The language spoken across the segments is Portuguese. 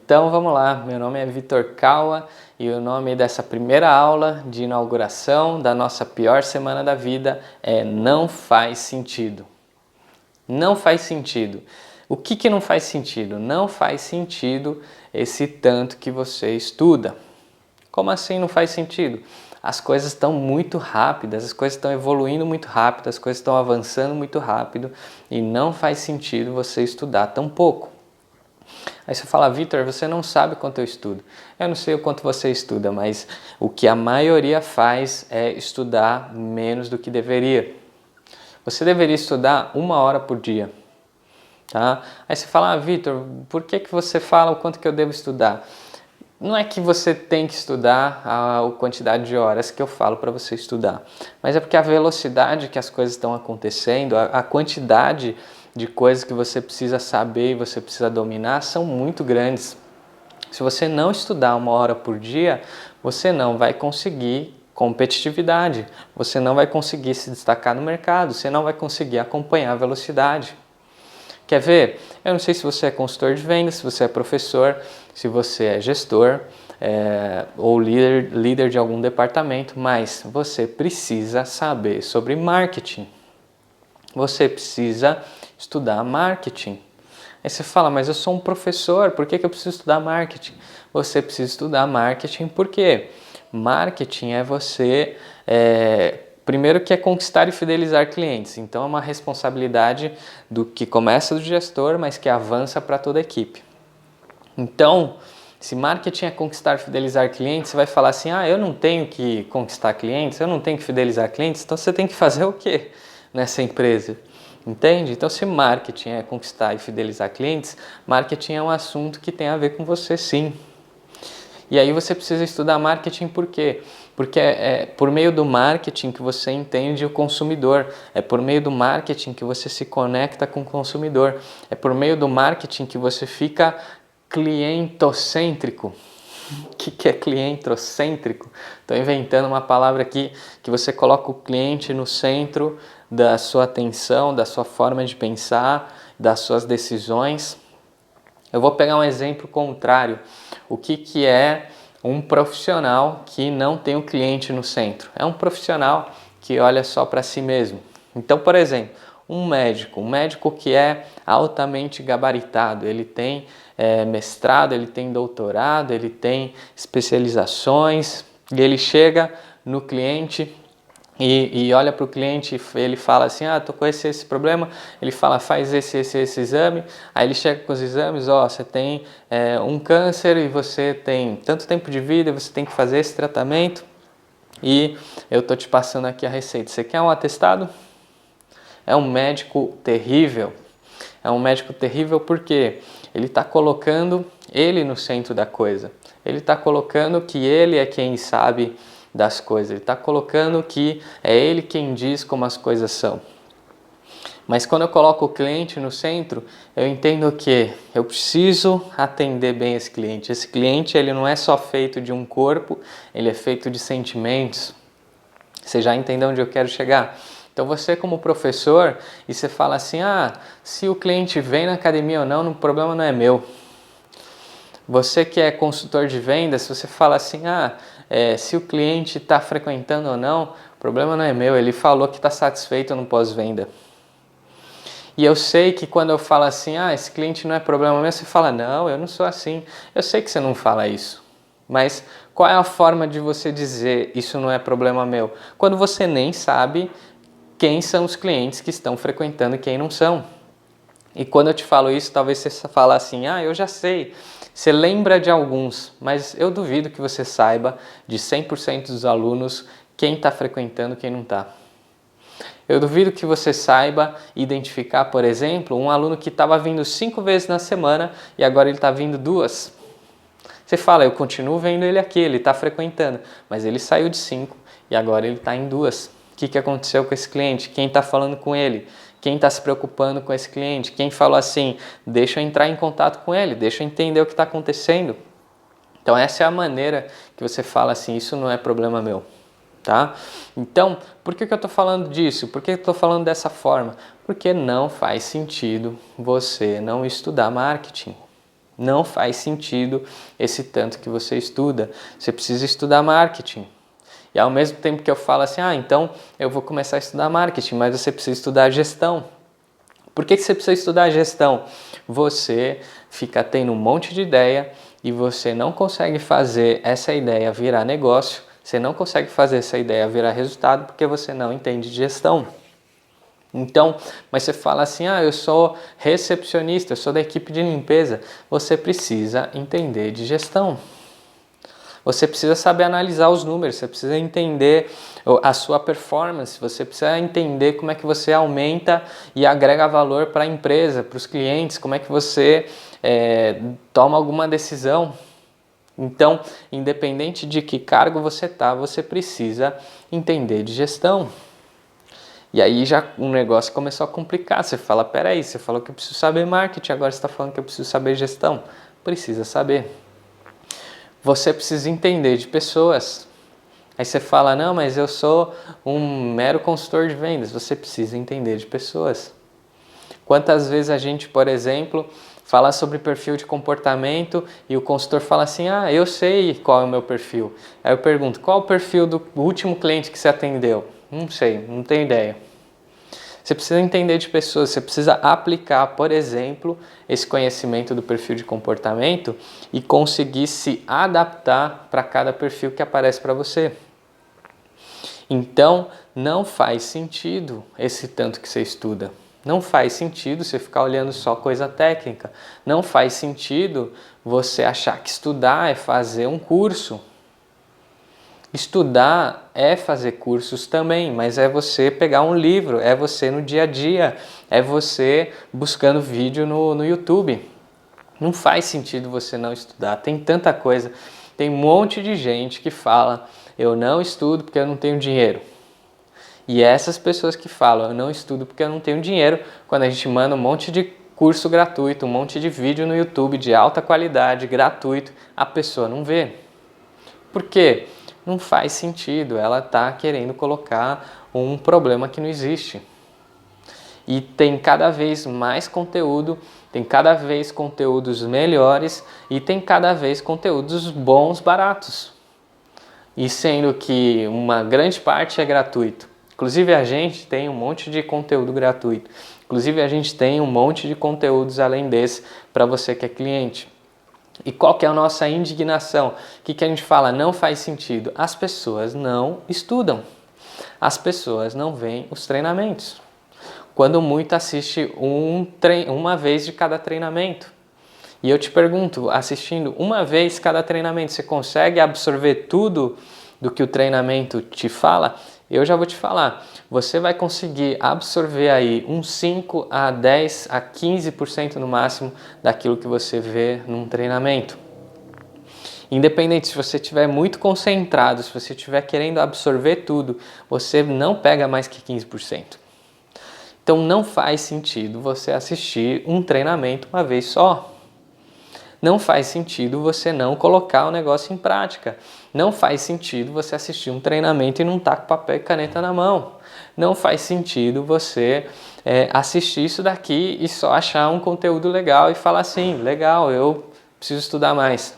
Então vamos lá, meu nome é Vitor Kawa e o nome dessa primeira aula de inauguração da nossa pior semana da vida é Não Faz Sentido. Não faz sentido. O que não faz sentido? Não faz sentido esse tanto que você estuda. Como assim não faz sentido? As coisas estão muito rápidas, as coisas estão evoluindo muito rápido, as coisas estão avançando muito rápido e não faz sentido você estudar tão pouco. Aí você fala, Vitor, você não sabe quanto eu estudo. Eu não sei o quanto você estuda, mas o que a maioria faz é estudar menos do que deveria. Você deveria estudar 1 hora por dia. Tá? Aí você fala, Vitor, por que você fala o quanto que eu devo estudar? Não é que você tem que estudar a quantidade de horas que eu falo para você estudar, mas é porque a velocidade que as coisas estão acontecendo, a quantidade de coisas que você precisa saber e você precisa dominar são muito grandes. Se você não estudar 1 hora por dia, você não vai conseguir competitividade, você não vai conseguir se destacar no mercado, você não vai conseguir acompanhar a velocidade. Quer ver? Eu não sei se você é consultor de vendas, se você é professor, se você é gestor ou líder de algum departamento, mas você precisa saber sobre marketing. Você precisa estudar marketing. Aí você fala, mas eu sou um professor, por que eu preciso estudar marketing? Você precisa estudar marketing porque marketing é você... Primeiro que é conquistar e fidelizar clientes, então é uma responsabilidade do que começa do gestor, mas que avança para toda a equipe. Então, se marketing é conquistar e fidelizar clientes, você vai falar assim, eu não tenho que conquistar clientes, eu não tenho que fidelizar clientes, então você tem que fazer o quê nessa empresa? Entende? Então, se marketing é conquistar e fidelizar clientes, marketing é um assunto que tem a ver com você sim. E aí você precisa estudar marketing por quê? Porque é por meio do marketing que você entende o consumidor, é por meio do marketing que você se conecta com o consumidor, é por meio do marketing que você fica clientocêntrico. O que é clientocêntrico? Estou inventando uma palavra aqui que você coloca o cliente no centro da sua atenção, da sua forma de pensar, das suas decisões. Eu vou pegar um exemplo contrário. O que é um profissional que não tem o cliente no centro? É um profissional que olha só para si mesmo. Então, por exemplo, um médico que é altamente gabaritado, ele tem mestrado, ele tem doutorado, ele tem especializações e ele chega no cliente e olha para o cliente, ele fala assim, tô com esse problema, ele fala, faz esse exame, aí ele chega com os exames, você tem um câncer e você tem tanto tempo de vida, você tem que fazer esse tratamento e eu tô te passando aqui a receita, você quer um atestado? É um médico terrível, porque ele está colocando ele no centro da coisa, ele está colocando que ele é quem sabe das coisas, ele está colocando que é ele quem diz como as coisas são. Mas quando eu coloco o cliente no centro, eu entendo que eu preciso atender bem esse cliente. Esse cliente ele não é só feito de um corpo, ele é feito de sentimentos. Você já entendeu onde eu quero chegar? Então você como professor, e você fala assim, se o cliente vem na academia ou não, o problema não é meu. Você que é consultor de vendas, se você fala assim, se o cliente está frequentando ou não, o problema não é meu, ele falou que está satisfeito no pós-venda. E eu sei que quando eu falo assim, esse cliente não é problema meu, você fala, não, eu não sou assim. Eu sei que você não fala isso, mas qual é a forma de você dizer isso não é problema meu? Quando você nem sabe quem são os clientes que estão frequentando e quem não são. E quando eu te falo isso, talvez você fale assim, eu já sei. Você lembra de alguns, mas eu duvido que você saiba de 100% dos alunos quem está frequentando e quem não está. Eu duvido que você saiba identificar, por exemplo, um aluno que estava vindo 5 vezes na semana e agora ele está vindo 2. Você fala, eu continuo vendo ele aqui, ele está frequentando, mas ele saiu de 5 e agora ele está em 2. O que aconteceu com esse cliente? Quem está falando com ele? Quem está se preocupando com esse cliente? Quem falou assim, deixa eu entrar em contato com ele, deixa eu entender o que está acontecendo. Então essa é a maneira que você fala assim, isso não é problema meu. Tá? Então, por que eu estou falando disso? Por que eu estou falando dessa forma? Porque não faz sentido você não estudar marketing. Não faz sentido esse tanto que você estuda. Você precisa estudar marketing. E ao mesmo tempo que eu falo assim, então eu vou começar a estudar marketing, mas você precisa estudar gestão. Por que você precisa estudar gestão? Você fica tendo um monte de ideia e você não consegue fazer essa ideia virar negócio, você não consegue fazer essa ideia virar resultado porque você não entende de gestão. Então, mas você fala assim, eu sou recepcionista, eu sou da equipe de limpeza. Você precisa entender de gestão. Você precisa saber analisar os números, você precisa entender a sua performance, você precisa entender como é que você aumenta e agrega valor para a empresa, para os clientes, como é que você toma alguma decisão. Então, independente de que cargo você está, você precisa entender de gestão. E aí já o negócio começou a complicar. Você fala, peraí, você falou que eu preciso saber marketing, agora você está falando que eu preciso saber gestão. Precisa saber. Você precisa entender de pessoas. Aí você fala, não, mas eu sou um mero consultor de vendas. Você precisa entender de pessoas. Quantas vezes a gente, por exemplo, fala sobre perfil de comportamento e o consultor fala assim, eu sei qual é o meu perfil. Aí eu pergunto, qual é o perfil do último cliente que você atendeu? Não sei, não tenho ideia. Você precisa entender de pessoas, você precisa aplicar, por exemplo, esse conhecimento do perfil de comportamento e conseguir se adaptar para cada perfil que aparece para você. Então, não faz sentido esse tanto que você estuda. Não faz sentido você ficar olhando só coisa técnica. Não faz sentido você achar que estudar é fazer um curso. Estudar é fazer cursos também, mas é você pegar um livro, é você no dia a dia, é você buscando vídeo no YouTube. Não faz sentido você não estudar, tem tanta coisa. Tem um monte de gente que fala, eu não estudo porque eu não tenho dinheiro. E essas pessoas que falam, eu não estudo porque eu não tenho dinheiro, quando a gente manda um monte de curso gratuito, um monte de vídeo no YouTube de alta qualidade, gratuito, a pessoa não vê. Por quê? Não faz sentido, ela está querendo colocar um problema que não existe. E tem cada vez mais conteúdo, tem cada vez conteúdos melhores e tem cada vez conteúdos bons, baratos. E sendo que uma grande parte é gratuito. Inclusive a gente tem um monte de conteúdo gratuito. Inclusive a gente tem um monte de conteúdos além desse para você que é cliente. E qual que é a nossa indignação? O que a gente fala? Não faz sentido. As pessoas não estudam. As pessoas não veem os treinamentos. Quando muito assiste uma vez de cada treinamento. E eu te pergunto, assistindo uma vez cada treinamento, você consegue absorver tudo do que o treinamento te fala? Eu já vou te falar, você vai conseguir absorver aí uns 5 a 10 a 15% no máximo daquilo que você vê num treinamento. Independente se você estiver muito concentrado, se você estiver querendo absorver tudo, você não pega mais que 15%. Então não faz sentido você assistir um treinamento uma vez só. Não faz sentido você não colocar o negócio em prática. Não faz sentido você assistir um treinamento e não estar com papel e caneta na mão. Não faz sentido você assistir isso daqui e só achar um conteúdo legal e falar assim, legal, eu preciso estudar mais.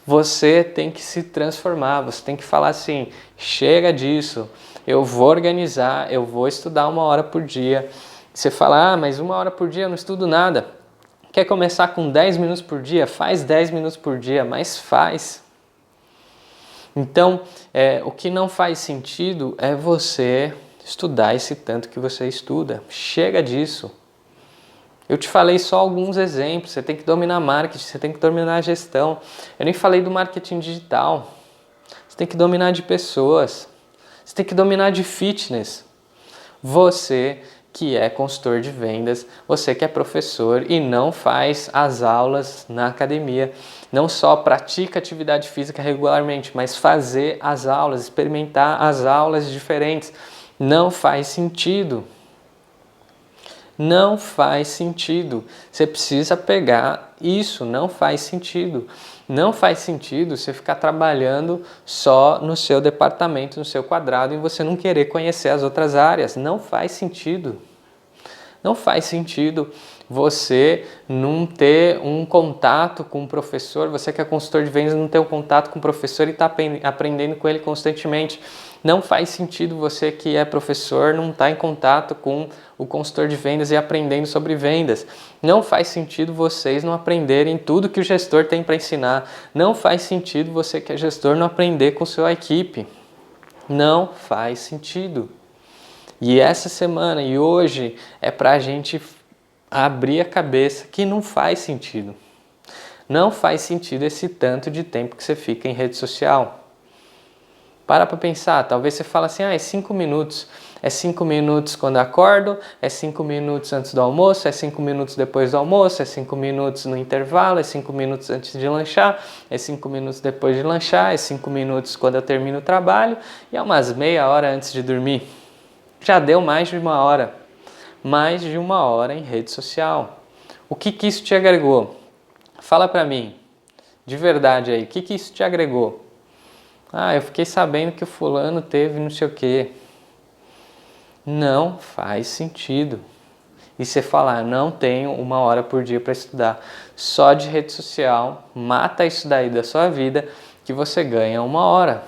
Você tem que se transformar, você tem que falar assim, chega disso, eu vou organizar, eu vou estudar 1 hora por dia. Você fala, mas 1 hora por dia eu não estudo nada. Quer começar com 10 minutos por dia? Faz 10 minutos por dia, mas faz. Então, o que não faz sentido é você estudar esse tanto que você estuda. Chega disso. Eu te falei só alguns exemplos. Você tem que dominar marketing, você tem que dominar a gestão. Eu nem falei do marketing digital. Você tem que dominar de pessoas. Você tem que dominar de fitness. Você que é consultor de vendas, você que é professor e não faz as aulas na academia, não só pratica atividade física regularmente, mas fazer as aulas, experimentar as aulas diferentes, não faz sentido. Não faz sentido. Você precisa pegar isso, não faz sentido. Não faz sentido você ficar trabalhando só no seu departamento, no seu quadrado e você não querer conhecer as outras áreas. Não faz sentido. Não faz sentido você não ter um contato com o professor, você que é consultor de vendas não ter um contato com o professor e está aprendendo com ele constantemente. Não faz sentido você que é professor não estar em contato com o consultor de vendas e aprendendo sobre vendas. Não faz sentido vocês não aprenderem tudo que o gestor tem para ensinar. Não faz sentido você que é gestor não aprender com sua equipe. Não faz sentido. E essa semana e hoje é para a gente abrir a cabeça que não faz sentido. Não faz sentido esse tanto de tempo que você fica em rede social. Para pensar, talvez você fale assim, é 5 minutos. É 5 minutos quando acordo, é 5 minutos antes do almoço, é 5 minutos depois do almoço, é 5 minutos no intervalo, é 5 minutos antes de lanchar, é 5 minutos depois de lanchar, é 5 minutos quando eu termino o trabalho e é umas meia hora antes de dormir. Já deu mais de uma hora. Mais de uma hora em rede social. O que isso te agregou? Fala pra mim, de verdade aí, o que isso te agregou? Eu fiquei sabendo que o fulano teve não sei o quê. Não faz sentido. E você falar, não tenho uma hora por dia para estudar. Só de rede social, mata isso daí da sua vida que você ganha uma hora.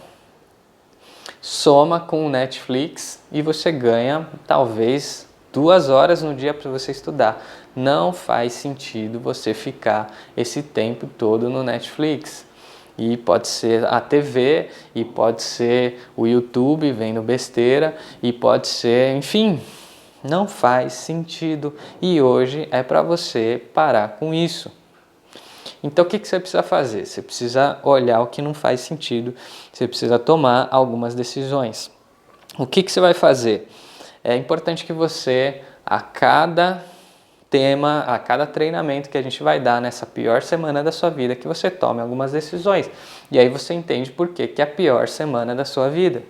Soma com o Netflix e você ganha talvez 2 horas no dia para você estudar. Não faz sentido você ficar esse tempo todo no Netflix. E pode ser a TV, e pode ser o YouTube vendo besteira, e pode ser, enfim, não faz sentido. E hoje é para você parar com isso. Então o que você precisa fazer? Você precisa olhar o que não faz sentido, você precisa tomar algumas decisões. O que você vai fazer? É importante que você, a cada tema, a cada treinamento que a gente vai dar nessa pior semana da sua vida, que você tome algumas decisões. E aí você entende por que é a pior semana da sua vida.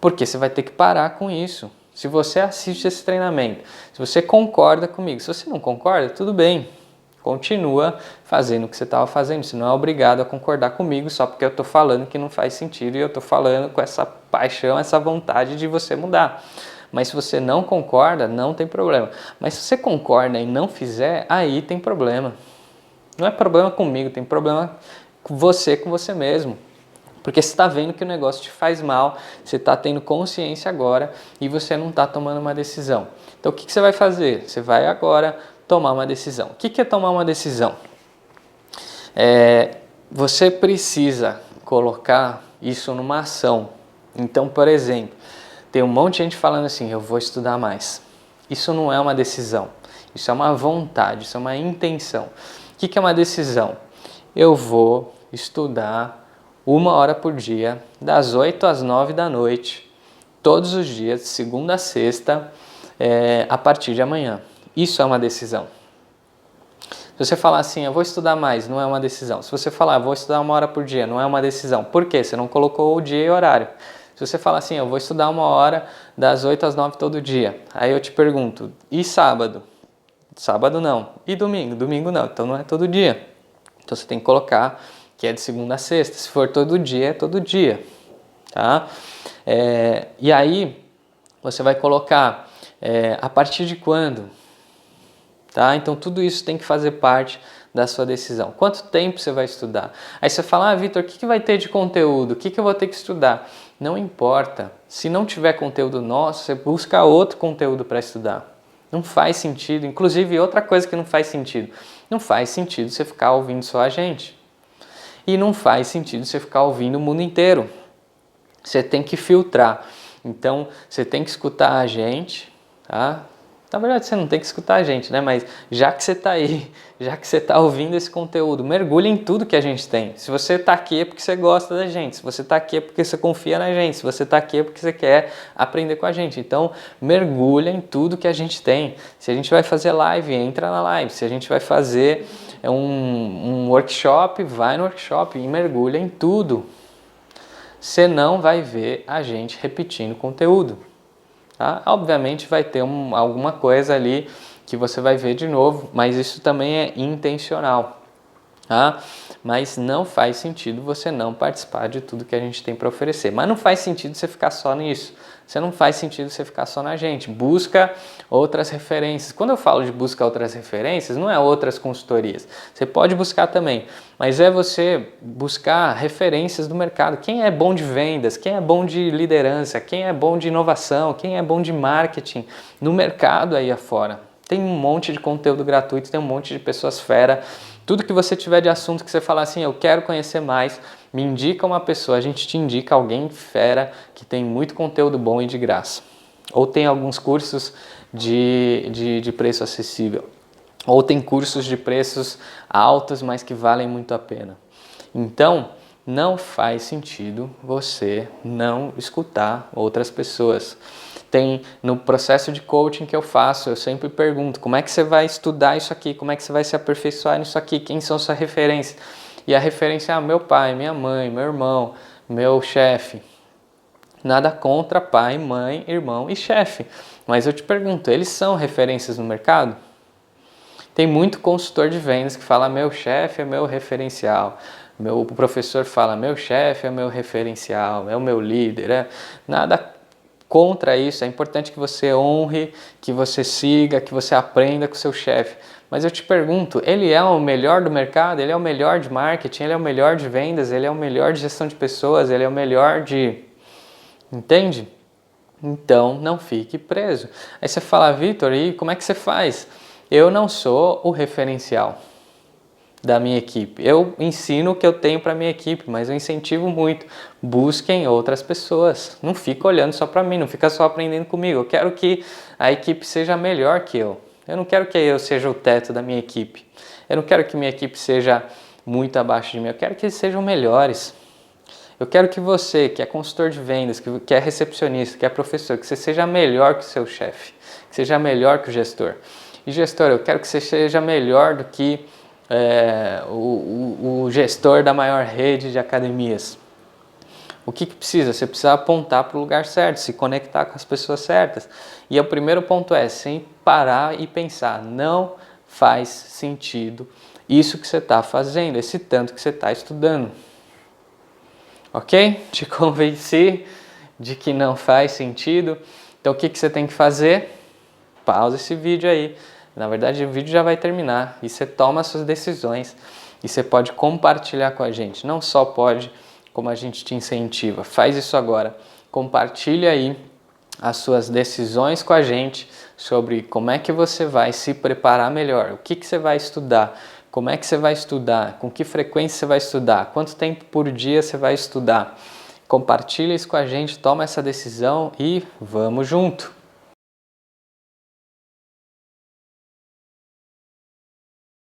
Porque você vai ter que parar com isso. Se você assiste esse treinamento, se você concorda comigo, se você não concorda, tudo bem. Continua fazendo o que você estava fazendo. Você não é obrigado a concordar comigo só porque eu estou falando que não faz sentido e eu estou falando com essa paixão, essa vontade de você mudar. Mas se você não concorda, não tem problema. Mas se você concorda e não fizer, aí tem problema. Não é problema comigo, tem problema com você mesmo. Porque você está vendo que o negócio te faz mal, você está tendo consciência agora e você não está tomando uma decisão. Então o que você vai fazer? Você vai agora tomar uma decisão. O que é tomar uma decisão? Você precisa colocar isso numa ação. Então, por exemplo, tem um monte de gente falando assim, eu vou estudar mais. Isso não é uma decisão, isso é uma vontade, isso é uma intenção. O que é uma decisão? Eu vou estudar 1 hora por dia, das 8 às 9 da noite, todos os dias, de segunda a sexta, a partir de amanhã. Isso é uma decisão. Se você falar assim, eu vou estudar mais, não é uma decisão. Se você falar, eu vou estudar 1 hora por dia, não é uma decisão. Por quê? Você não colocou o dia e horário. Se você falar assim, eu vou estudar 1 hora das 8 às 9 todo dia. Aí eu te pergunto, e sábado? Sábado não. E domingo? Domingo não. Então não é todo dia. Então você tem que colocar que é de segunda a sexta. Se for todo dia, é todo dia. Tá? E aí você vai colocar a partir de quando? Tá? Então tudo isso tem que fazer parte da sua decisão. Quanto tempo você vai estudar? Aí você fala, Vitor, o que vai ter de conteúdo? O que eu vou ter que estudar? Não importa. Se não tiver conteúdo nosso, você busca outro conteúdo para estudar. Não faz sentido. Inclusive, outra coisa que não faz sentido. Não faz sentido você ficar ouvindo só a gente. E não faz sentido você ficar ouvindo o mundo inteiro. Você tem que filtrar. Então, você tem que escutar a gente, tá? Na verdade, você não tem que escutar a gente, né? Mas já que você está aí, já que você está ouvindo esse conteúdo, mergulhe em tudo que a gente tem. Se você está aqui é porque você gosta da gente. Se você está aqui é porque você confia na gente. Se você está aqui é porque você quer aprender com a gente. Então, mergulha em tudo que a gente tem. Se a gente vai fazer live, entra na live. Se a gente vai fazer um workshop, vai no workshop e mergulha em tudo. Você não vai ver a gente repetindo conteúdo. Tá? Obviamente vai ter alguma coisa ali que você vai ver de novo, mas isso também é intencional. Tá? Mas não faz sentido você não participar de tudo que a gente tem para oferecer. Mas não faz sentido você ficar só nisso. Você não faz sentido você ficar só na gente. Busca outras referências. Quando eu falo de buscar outras referências, não é outras consultorias. Você pode buscar também, mas é você buscar referências do mercado. Quem é bom de vendas, quem é bom de liderança, quem é bom de inovação, quem é bom de marketing no mercado aí afora. Tem um monte de conteúdo gratuito, tem um monte de pessoas fera. Tudo que você tiver de assunto que você falar assim, eu quero conhecer mais, me indica uma pessoa, a gente te indica alguém fera que tem muito conteúdo bom e de graça. Ou tem alguns cursos de preço acessível. Ou tem cursos de preços altos, mas que valem muito a pena. Então, não faz sentido você não escutar outras pessoas. Tem no processo de coaching que eu faço, eu sempre pergunto, como é que você vai estudar isso aqui? Como é que você vai se aperfeiçoar nisso aqui? Quem são suas referências? E a referência é meu pai, minha mãe, meu irmão, meu chefe. Nada contra pai, mãe, irmão e chefe. Mas eu te pergunto, eles são referências no mercado? Tem muito consultor de vendas que fala, meu chefe é meu referencial. O professor fala, meu chefe é meu referencial, é o meu líder. Nada contra isso, é importante que você honre, que você siga, que você aprenda com o seu chefe. Mas eu te pergunto, ele é o melhor do mercado? Ele é o melhor de marketing? Ele é o melhor de vendas? Ele é o melhor de gestão de pessoas? Ele é o melhor de... Entende? Então, não fique preso. Aí você fala, Vitor, e como é que você faz? Eu não sou o referencial da minha equipe. Eu ensino o que eu tenho para minha equipe, mas eu incentivo muito. Busquem outras pessoas. Não fica olhando só para mim, não fica só aprendendo comigo. Eu quero que a equipe seja melhor que eu. Eu não quero que eu seja o teto da minha equipe. Eu não quero que minha equipe seja muito abaixo de mim. Eu quero que eles sejam melhores. Eu quero que você, que é consultor de vendas, que é recepcionista, que é professor, que você seja melhor que o seu chefe, que seja melhor que o gestor. E gestor, eu quero que você seja melhor do que o gestor da maior rede de academias. O que precisa? Você precisa apontar para o lugar certo, se conectar com as pessoas certas. E o primeiro ponto é, sem parar e pensar, não faz sentido isso que você está fazendo, esse tanto que você está estudando. Ok? Te convenci de que não faz sentido. Então o que você tem que fazer? Pausa esse vídeo aí. Na verdade, o vídeo já vai terminar e você toma as suas decisões e você pode compartilhar com a gente. Não só pode, como a gente te incentiva. Faz isso agora. Compartilha aí as suas decisões com a gente sobre como é que você vai se preparar melhor, o que você vai estudar, como é que você vai estudar, com que frequência você vai estudar, quanto tempo por dia você vai estudar. Compartilha isso com a gente, toma essa decisão e vamos junto!